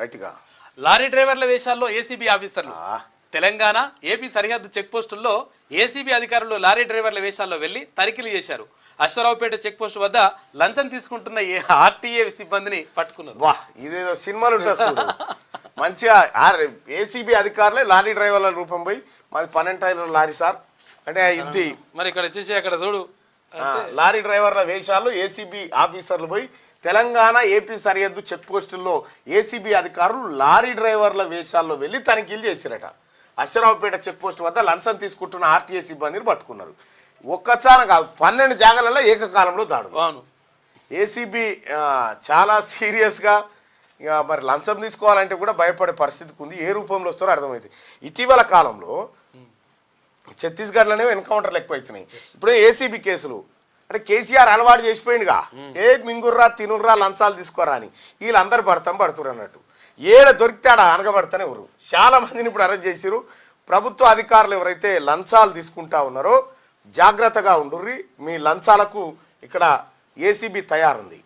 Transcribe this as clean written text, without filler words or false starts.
రైట్గా lorry డ్రైవర్ల వేషాల్లో ACB ఆఫీసర్లు. Telangana AP సరిహద్దు చెక్ పోస్టుల్లో ఏసీబీ అధికారులు లారీ డ్రైవర్ల వేషాల్లో వెళ్లి తనిఖీలు చేశారు. అశ్వరావుపేట చెక్ పోస్ట్ వద్ద లంచం తీసుకుంటున్న ఆర్టీఏ సిబ్బందిని పట్టుకున్నారు. వా, ఇదేదో సినిమాలు ఉంటుంది మంచిగా. ఏసీబీ అధికారులే లారీ డ్రైవర్ల రూపం పోయి మాది 12 టైర్ల లారీ సార్ అంటే ఇది మరి ఇక్కడ వచ్చేసి అక్కడ చూడు లారీ డ్రైవర్ల వేషాలు ఏసీబీ ఆఫీసర్లు పోయి తెలంగాణ ఏపీ సరిహద్దు చెక్ పోస్టుల్లో ఏసీబీ అధికారులు లారీ డ్రైవర్ల వేషాల్లో వెళ్ళి తనిఖీలు చేశారట. అశ్వరావుపేట చెక్ పోస్ట్ వద్ద లంచం తీసుకుంటున్న ఆర్టీఏ సిబ్బందిని పట్టుకున్నారు. ఒక్కసారి కాదు 12 జాగాలలో ఏకకాలంలో దాడులు. ఏసీబీ చాలా సీరియస్గా ఇక మరి లంచం తీసుకోవాలంటే కూడా భయపడే పరిస్థితికి ఉంది. ఏ రూపంలో వస్తారో అర్థమైంది. ఇటీవల కాలంలో ఛత్తీస్గఢ్లోనే ఎన్కౌంటర్లు ఎక్కువ అవుతున్నాయి. ఇప్పుడు ఏసీబీ కేసులు అంటే కేసీఆర్ అలవాటు చేసిపోయిందిగా, ఏ మింగుర్రా తినుర్రా లంచాలు తీసుకోరా అని. వీళ్ళందరూ పడుతురు అన్నట్టు. ఏడ దొరికితే ఆడ అనగబడతానే ఎవరు. చాలా మందిని ఇప్పుడు అరెస్ట్ చేసిరు. ప్రభుత్వ అధికారులు ఎవరైతే లంచాలు తీసుకుంటా ఉన్నారో జాగ్రత్తగా ఉండుర్రి. మీ లంచాలకు ఇక్కడ ఏసీబీ తయారుంది.